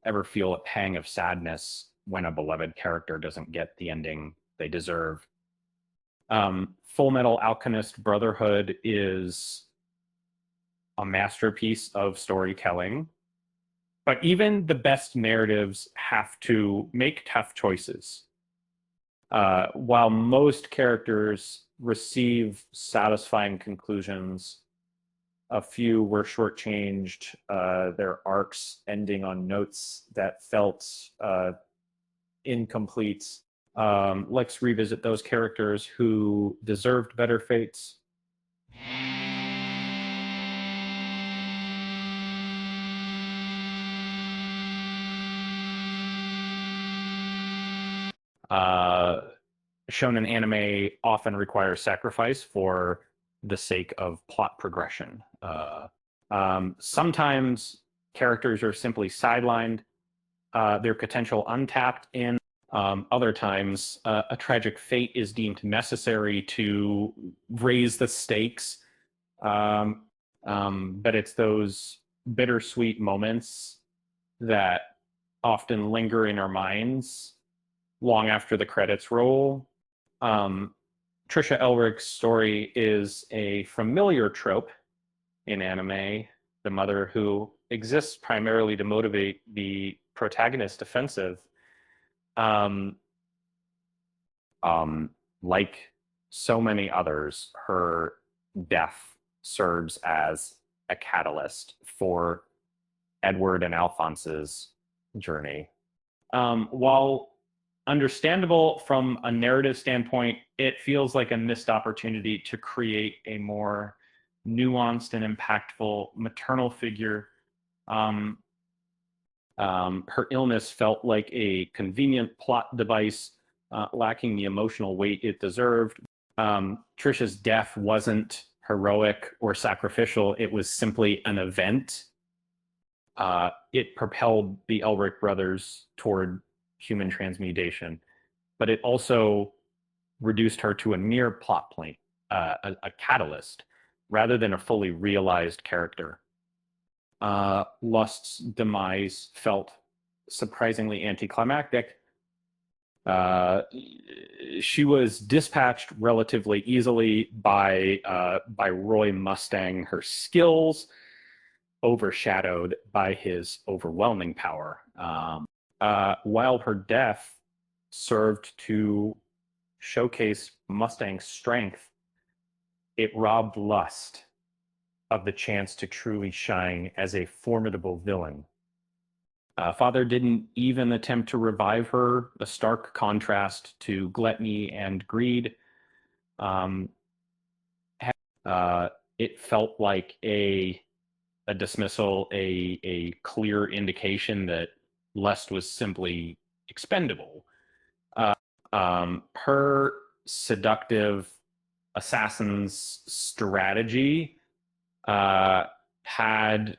ever feel a pang of sadness when a beloved character doesn't get the ending they deserve. Fullmetal Alchemist Brotherhood is a masterpiece of storytelling, but even the best narratives have to make tough choices. While most characters receive satisfying conclusions, a few were shortchanged, their arcs ending on notes that felt incomplete. Let's revisit those characters who deserved better fates. Uh, Shonen anime often requires sacrifice for the sake of plot progression. Sometimes characters are simply sidelined, their potential untapped in. Other times, a tragic fate is deemed necessary to raise the stakes. Um, but it's those bittersweet moments that often linger in our minds long after the credits roll. Um, Trisha Elric's story is a familiar trope in anime, the mother who exists primarily to motivate the protagonist offensive. Um, um, like so many others, her death serves as a catalyst for Edward and Alphonse's journey. While understandable from a narrative standpoint, it feels like a missed opportunity to create a more nuanced and impactful maternal figure. Um, Her illness felt like a convenient plot device, lacking the emotional weight it deserved. Trisha's death wasn't heroic or sacrificial, it was simply an event. It propelled the Elric brothers toward human transmutation, but it also reduced her to a mere plot point, a catalyst, rather than a fully realized character. Lust's demise felt surprisingly anticlimactic. She was dispatched relatively easily by Roy Mustang. Her skills overshadowed by his overwhelming power. While her death served to showcase Mustang's strength, it robbed Lust of the chance to truly shine as a formidable villain. Father didn't even attempt to revive her, a stark contrast to gluttony and greed. Um, it felt like a dismissal, a clear indication that Lust was simply expendable. Her seductive assassin's strategy had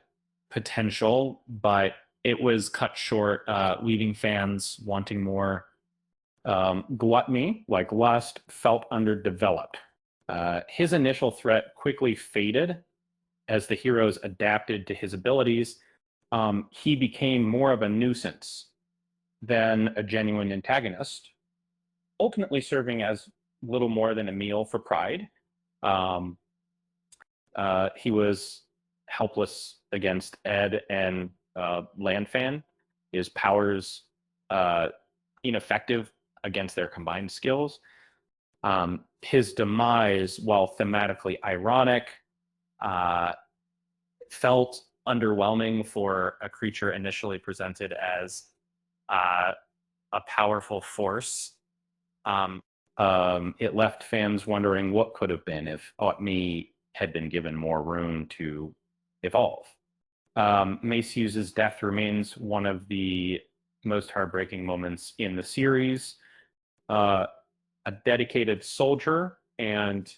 potential, but it was cut short, leaving fans wanting more. Gluttony, like Lust, felt underdeveloped. His initial threat quickly faded as the heroes adapted to his abilities. He became more of a nuisance than a genuine antagonist, ultimately serving as little more than a meal for pride. Um, he was helpless against Ed and Landfan. His powers ineffective against their combined skills. His demise, while thematically ironic, uh, felt underwhelming for a creature initially presented as uh, a powerful force. Um, it left fans wondering what could have been if Otme had been given more room to evolve. Mace Hughes's death remains one of the most heartbreaking moments in the series. Uh, a dedicated soldier and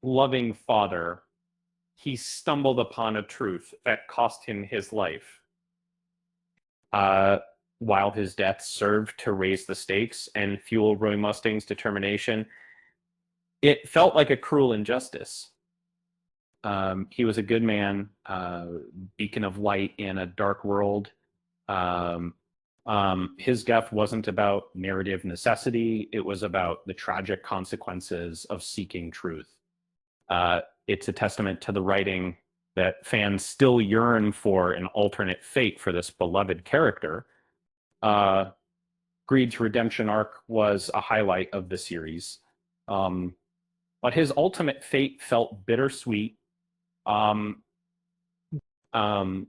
loving father, he stumbled upon a truth that cost him his life. Uh, while his death served to raise the stakes and fuel Roy Mustang's determination, it felt like a cruel injustice. He was a good man, beacon of light in a dark world. His death wasn't about narrative necessity. It was about the tragic consequences of seeking truth. It's a testament to the writing that fans still yearn for an alternate fate for this beloved character. Uh, Greed's redemption arc was a highlight of the series. Um, but his ultimate fate felt bittersweet. Um,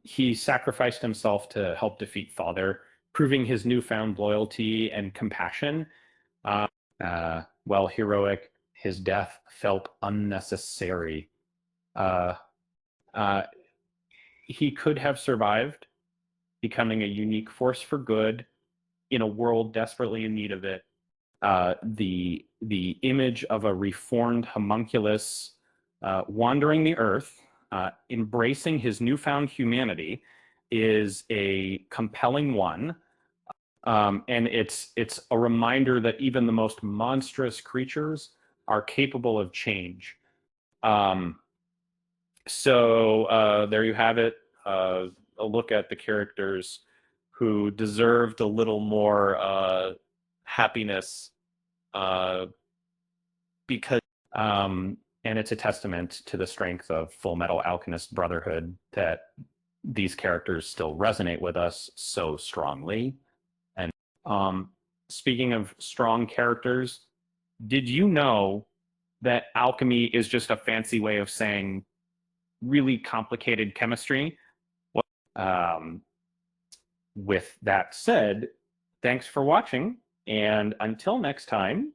he sacrificed himself to help defeat Father, proving his newfound loyalty and compassion. Uh, while heroic, his death felt unnecessary. Uh, uh, he could have survived, becoming a unique force for good in a world desperately in need of it. The image of a reformed homunculus wandering the earth, embracing his newfound humanity, is a compelling one, and it's a reminder that even the most monstrous creatures are capable of change. Um, so there you have it. A look at the characters who deserved a little more happiness, uh, because and it's a testament to the strength of Fullmetal Alchemist Brotherhood that these characters still resonate with us so strongly. And speaking of strong characters, did you know that alchemy is just a fancy way of saying really complicated chemistry? Well, with that said, thanks for watching, and until next time,